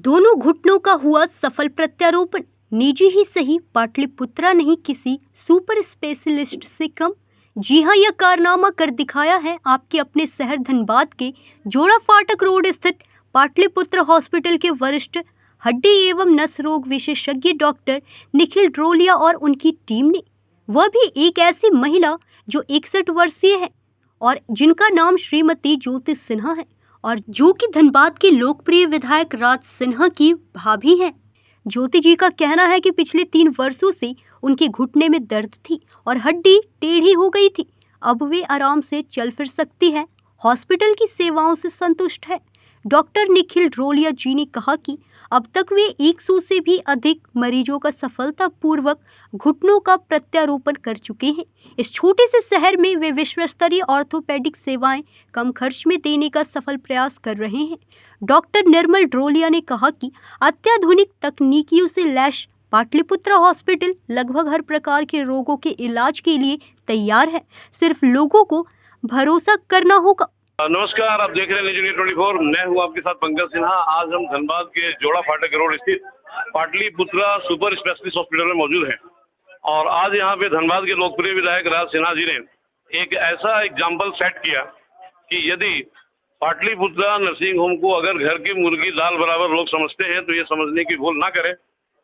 दोनों घुटनों का हुआ सफल प्रत्यारोपण। निजी ही सही, पाटलिपुत्रा नहीं किसी सुपर स्पेशलिस्ट से कम। जी हां, यह कारनामा कर दिखाया है आपके अपने शहर धनबाद के जोड़ा फाटक रोड स्थित पाटलिपुत्र हॉस्पिटल के वरिष्ठ हड्डी एवं नस रोग विशेषज्ञ डॉक्टर निखिल ड्रोलिया और उनकी टीम ने। वह भी एक ऐसी महिला जो 61 वर्षीय है और जिनका नाम श्रीमती ज्योति सिन्हा है और जो कि धनबाद के लोकप्रिय विधायक राज सिन्हा की भाभी हैं। ज्योति जी का कहना है कि पिछले 3 वर्षों से उनके घुटने में दर्द थी और हड्डी टेढ़ी हो गई थी। अब वे आराम से चल फिर सकती है, हॉस्पिटल की सेवाओं से संतुष्ट है। डॉक्टर निखिल ड्रोलिया जी ने कहा कि अब तक वे 100 से भी अधिक मरीजों का सफलतापूर्वक घुटनों का प्रत्यारोपण कर चुके हैं। इस छोटे से शहर में वे विश्व स्तरीय ऑर्थोपेडिक सेवाएं कम खर्च में देने का सफल प्रयास कर रहे हैं। डॉक्टर निर्मल ड्रोलिया ने कहा कि अत्याधुनिक तकनीकियों से लैस पाटलिपुत्रा हॉस्पिटल लगभग हर प्रकार के रोगों के इलाज के लिए तैयार है, सिर्फ लोगों को भरोसा करना होगा। नमस्कार, आप देख रहे हैं न्यूज़ इंडिया 24। मैं हूं आपके साथ पंकज सिन्हा। आज हम धनबाद के जोड़ा फाटक रोड स्थित पाटलिपुत्रा सुपर स्पेशलिस्ट हॉस्पिटल में मौजूद हैं और आज यहां पे धनबाद के लोकप्रिय विधायक राज सिन्हा जी ने एक ऐसा एग्जाम्पल सेट किया कि यदि पाटलिपुत्रा नर्सिंग होम को अगर घर की मुर्गी दाल बराबर लोग समझते हैं तो ये समझने की भूल ना करें,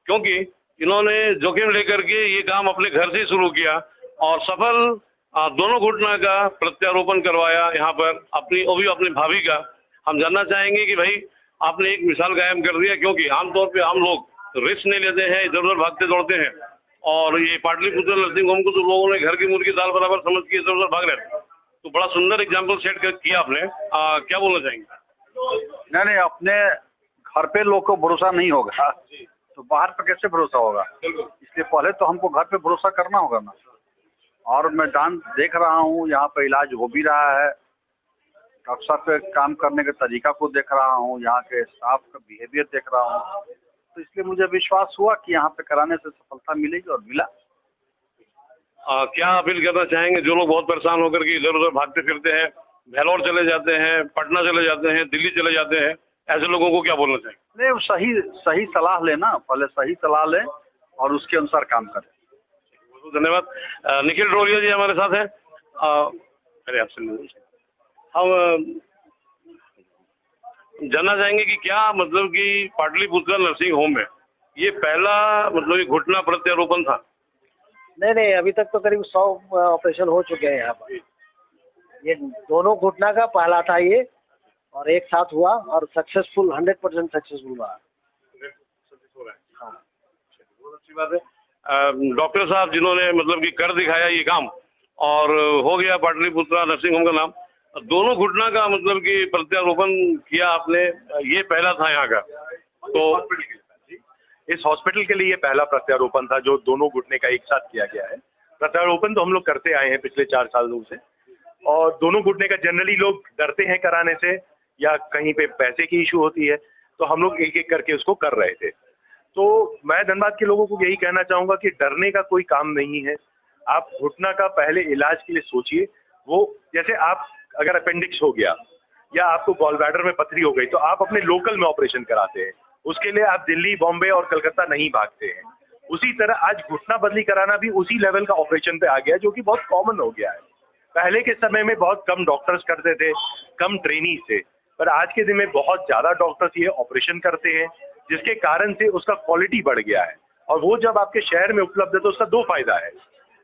क्योंकि इन्होंने जोखिम लेकर के ये काम अपने घर से शुरू किया और सफल दोनों घुटना का प्रत्यारोपण करवाया यहाँ पर अपनी भाभी का। हम जानना चाहेंगे कि भाई आपने एक मिसाल कायम कर दिया, क्योंकि आमतौर पे हम लोग रिस्क नहीं लेते हैं, इधर उधर भागते दौड़ते हैं और ये पाटलिपुत्र नर्सिंग होम को तो लोगों ने घर की मुर्गी दाल बराबर समझ के इधर उधर भाग रहे हैं। तो बड़ा सुंदर एग्जाम्पल सेट किया आपने। क्या बोलना चाहेंगे? नहीं, अपने घर पे लोग को भरोसा नहीं होगा तो बाहर पे कैसे भरोसा होगा? इसलिए पहले तो हमको घर पे भरोसा करना होगा ना। और मैं देख रहा हूँ यहाँ पे इलाज हो भी रहा है, डॉक्टर साहब पे काम करने के तरीका को देख रहा हूँ, यहाँ के स्टाफ का बिहेवियर देख रहा हूँ, तो इसलिए मुझे विश्वास हुआ कि यहाँ पे कराने से सफलता मिलेगी और मिला। क्या अपील करना चाहेंगे जो लोग बहुत परेशान होकर के इधर उधर भागते फिरते हैं, भेलोर चले जाते हैं, पटना चले जाते हैं, दिल्ली चले जाते हैं, ऐसे लोगों को क्या बोलना चाहेंगे? नहीं, सही सलाह लेना, पहले सही सलाह ले और उसके अनुसार काम करें। धन्यवाद। निखिल ड्रोलिया जी हमारे साथ हैं। अरे आपसे हम जानना चाहेंगे कि क्या मतलब कि पाटलिपुत्रा नर्सिंग होम में ये पहला मतलब ये घुटना प्रत्यारोपण था? नहीं, अभी तक तो करीब 100 ऑपरेशन हो चुके हैं यहाँ पर। ये दोनों घुटना का पहला था ये, और एक साथ हुआ और सक्सेसफुल 100% सक्सेसफुल हुआ। हाँ, बहुत अच्छी बात है। डॉक्टर साहब जिन्होंने मतलब कि कर दिखाया ये काम और हो गया पाटलिपुत्रा नर्सिंग होम का नाम, दोनों घुटना का मतलब कि प्रत्यारोपण किया आपने, ये पहला था यहाँ का। तो इस हॉस्पिटल के लिए ये पहला प्रत्यारोपण था जो दोनों घुटने का एक साथ किया गया है। प्रत्यारोपण तो हम लोग करते आए हैं पिछले 4 सालों से, और दोनों घुटने का जनरली लोग डरते हैं कराने से या कहीं पे पैसे की इशू होती है, तो हम लोग एक एक करके उसको कर रहे थे। तो मैं धनबाद के लोगों को यही कहना चाहूंगा कि डरने का कोई काम नहीं है। आप घुटना का पहले इलाज के लिए सोचिए। वो जैसे आप अगर अपेंडिक्स हो गया या आपको गॉलब्लैडर में पथरी हो गई तो आप अपने लोकल में ऑपरेशन कराते हैं, उसके लिए आप दिल्ली, बॉम्बे और कलकत्ता नहीं भागते हैं। उसी तरह आज घुटना बदली कराना भी उसी लेवल का ऑपरेशन पे आ गया, जो कि बहुत कॉमन हो गया है। पहले के समय में बहुत कम डॉक्टर्स करते थे, कम ट्रेनीज थे, पर आज के दिन में बहुत ज्यादा डॉक्टर्स ये ऑपरेशन करते हैं, जिसके कारण से उसका क्वालिटी बढ़ गया है। और वो जब आपके शहर में उपलब्ध है तो उसका 2 फायदा है।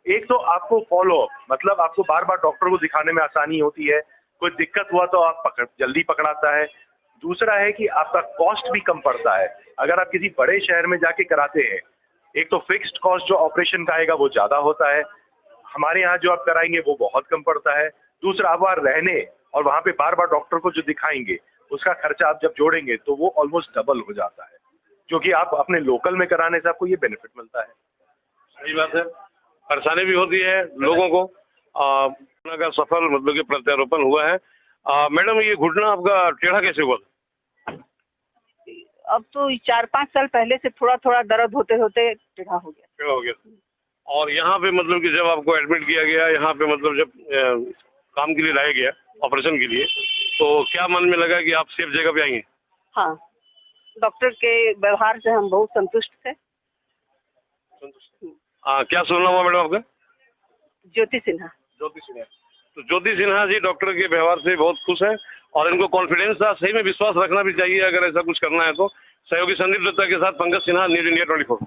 एक तो आपको फॉलो अप, मतलब आपको बार बार डॉक्टर को दिखाने में आसानी होती है, कोई दिक्कत हुआ तो आप जल्दी पकड़ाता है। दूसरा है कि आपका कॉस्ट भी कम पड़ता है। अगर आप किसी बड़े शहर में जाके कराते हैं, एक तो फिक्स्ड कॉस्ट जो ऑपरेशन का आएगा वो ज्यादा होता है, हमारे यहाँ जो आप कराएंगे वो बहुत कम पड़ता है। दूसरा, आप वहाँ रहने और वहाँ पे बार बार डॉक्टर को जो दिखाएंगे उसका खर्चा आप जब जोड़ेंगे तो वो ऑलमोस्ट डबल हो जाता है, क्योंकि आप अपने लोकल में कराने से आपको ये बेनिफिट मिलता है। सही बात है, परेशानी भी होती है लोगों को। घुटना का सफल मतलब कि प्रत्यारोपण हुआ है। मैडम, ये घुटना आपका टेढ़ा कैसे हुआ? अब तो 4-5 साल पहले से थोड़ा थोड़ा दर्द होते होते टेढ़ा हो गया। टेढ़ा हो गया। और यहाँ पे मतलब कि जब आपको एडमिट किया गया, यहाँ पे मतलब जब काम के लिए लाया गया ऑपरेशन के लिए, तो क्या मन में लगा कि आप सेफ जगह पे आएंगे? हाँ, डॉक्टर के व्यवहार से हम बहुत संतुष्ट थे। क्या सुनना हुआ मैडम आपका? ज्योति सिन्हा। ज्योति सिन्हा। तो ज्योति सिन्हा जी डॉक्टर के व्यवहार से बहुत खुश है और इनको कॉन्फिडेंस था, सही में विश्वास रखना भी चाहिए अगर ऐसा कुछ करना है तो। सहयोगी संदीप दत्ता के साथ पंकज सिन्हा, न्यूज इंडिया 24।